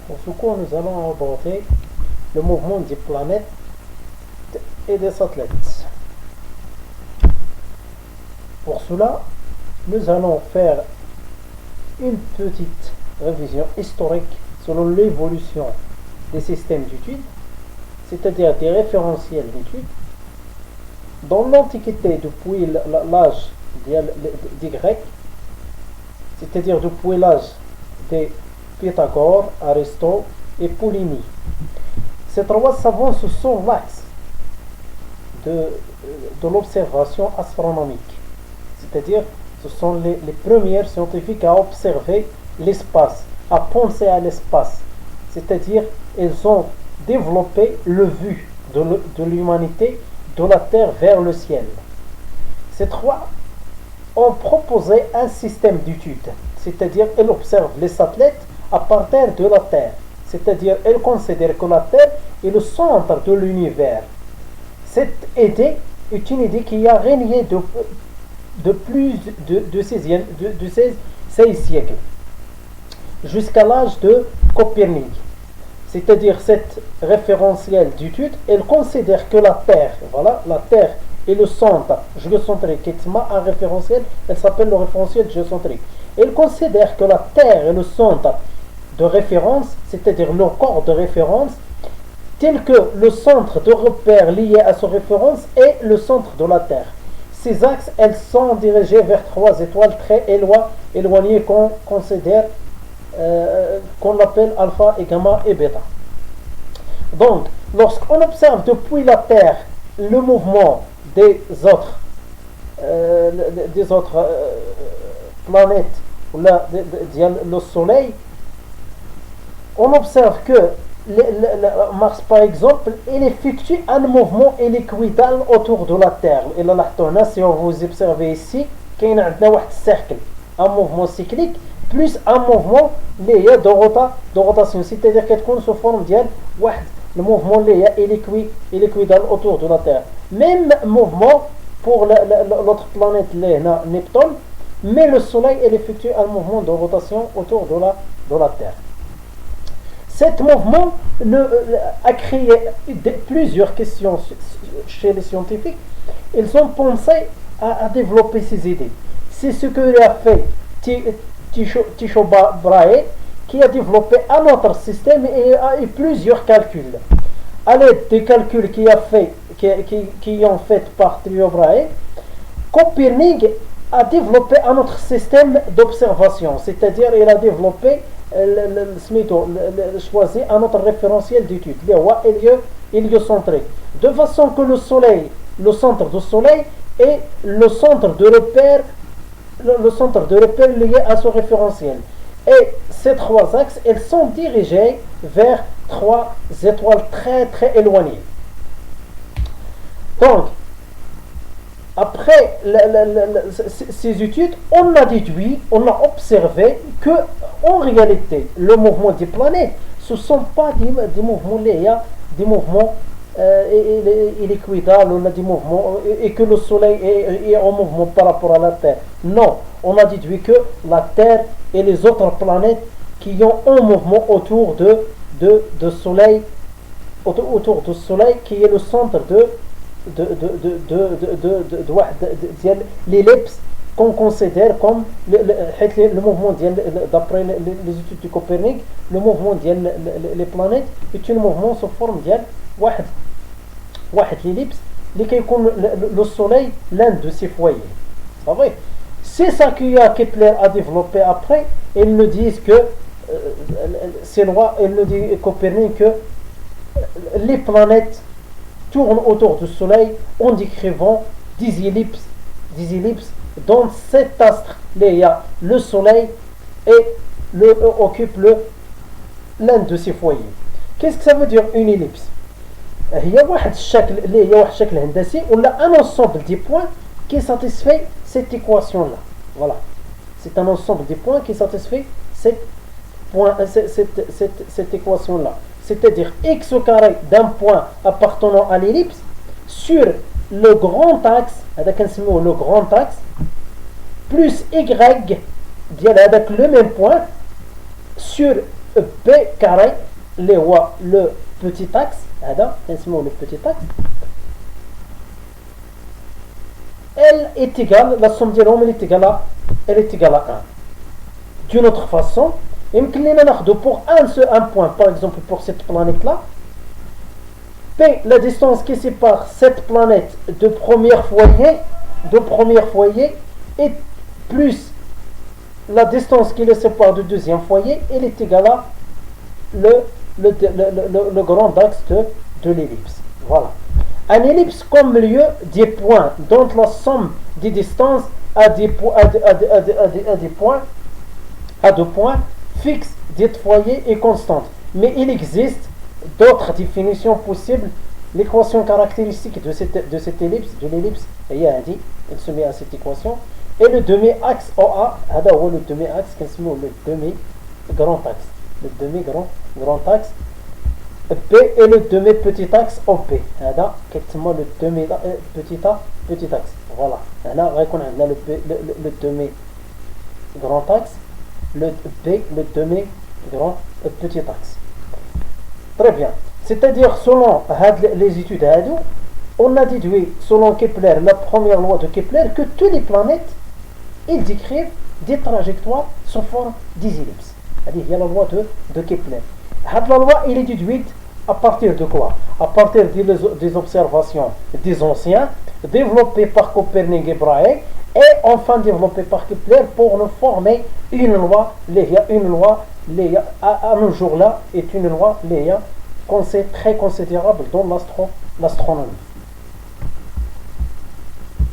Pour ce cours, nous allons aborder le mouvement des planètes et des satellites. Pour cela, nous allons faire une petite révision historique selon l'évolution des systèmes d'études, c'est-à-dire des référentiels d'études. Dans l'Antiquité, depuis l'âge des Grecs, c'est-à-dire depuis l'âge des Pythagore, Aristote et Ptolémée. Ces trois savants, ce sont l'axe de l'observation astronomique. C'est-à-dire, ce sont les premiers scientifiques à observer l'espace, à penser à l'espace. C'est-à-dire, ils ont développé le vue de l'humanité de la Terre vers le ciel. Ces trois ont proposé un système d'études. C'est-à-dire, ils observent les satellites à partir de la Terre. C'est-à-dire, ils considèrent que la Terre est le centre de l'univers. Cette idée est une idée qui a régné de plus de 16 siècles jusqu'à l'âge de Copernic. C'est-à-dire, cette référentiel d'étude, elle considère que la Terre, voilà, la Terre est le centre géocentrique. Un référentiel, elle s'appelle le référentiel géocentrique. Elle considère que la Terre est le centre de référence, c'est-à-dire le corps de référence, tel que le centre de repère lié à cette référence est le centre de la Terre. Ces axes, elles sont dirigés vers trois étoiles très éloignées qu'on considère, qu'on appelle alpha et gamma et bêta. Donc, lorsqu'on observe depuis la Terre le mouvement des autres planètes, le Soleil, on observe que Mars, par exemple, il effectue un mouvement hélicoïdal autour de la Terre. Et là, si vous observez ici, il y a un cercle, un mouvement cyclique, plus un mouvement lié de rotation. C'est-à-dire qu'il y a sous forme de le mouvement lié hélicoïdal autour de la Terre. Même mouvement pour l'autre planète, Neptune, mais le Soleil, il effectue un mouvement de rotation autour de la Terre. Cet mouvement a créé plusieurs questions chez les scientifiques. Ils ont pensé à développer ces idées. C'est ce que a fait Tycho Brahe, qui a développé un autre système et plusieurs calculs. À l'aide des calculs qui ont fait par Tycho Brahe, Copernic a développé un autre système d'observation, c'est-à-dire il a développé choisi un autre référentiel d'étude, héliocentrique, de façon que le Soleil, le centre du Soleil est le centre de repère lié à ce référentiel. Et ces trois axes, ils sont dirigés vers trois étoiles très très éloignées. Donc, après ces études, on a déduit, on a observé que, en réalité, le mouvement des planètes, ce ne sont pas des mouvements liés, des mouvements hélicoïdales, on a des mouvements, et que le Soleil est en mouvement par rapport à la Terre. Non, on a déduit que la Terre et les autres planètes qui ont un mouvement autour de Soleil, autour du Soleil, qui est le centre de l'ellipse qu'on considère comme le mouvement d'après les études de Copernic, le mouvement des planètes est un mouvement sous forme l'ellipse qui est le Soleil l'un de ses foyers. C'est vrai. C'est ça que Kepler a développé après. Ils nous disent que il nous dit Copernic que les planètes tourne autour du Soleil en décrivant des ellipses dans cet astre. Il y a le Soleil et occupe l'un de ses foyers. Qu'est-ce que ça veut dire une ellipse? Il y a un شكل هندسي ou un ensemble de points qui satisfait cette équation-là. Voilà. C'est un ensemble de points qui satisfait cette équation-là. C'est-à-dire x au carré d'un point appartenant à l'ellipse sur le grand axe, le grand axe, plus y avec le même point sur B carré اللي هو le petit axe هذا نسموه le petit axe elle est égale la somme ديالهم elle est égale à 1. D'une autre façon يمكن لنا ناخذ pour un point par exemple pour cette planète là P la distance qui sépare cette planète de premier foyer et plus la distance qui le sépare du deuxième foyer, elle est égale à le grand axe de l'ellipse. Voilà. Un ellipse comme lieu des points dont la somme des distances à deux points fixe des foyers est constante. Mais il existe d'autres définitions possibles. L'équation caractéristique de cette ellipse, de l'ellipse, elle se met à cette équation. Et le demi-axe OA, le demi-axe, le demi-grand axe. Le demi-grand axe P et le demi-petit axe OP. Le demi-petit axe. Voilà. Le demi-grand axe, le P, le demi-grand petit axe. Très bien. C'est-à-dire, selon les études, on a déduit, selon Kepler, la première loi de Kepler, que toutes les planètes, ils décrivent des trajectoires sous forme des ellipses. C'est-à-dire, il y a la loi de Kepler. La loi, elle est déduite à partir de quoi? À partir des observations des anciens, développées par Copernic et Brahe, et enfin développées par Kepler pour nous former une loi, à nos jours-là, est une loi, très considérable dans l'astronomie.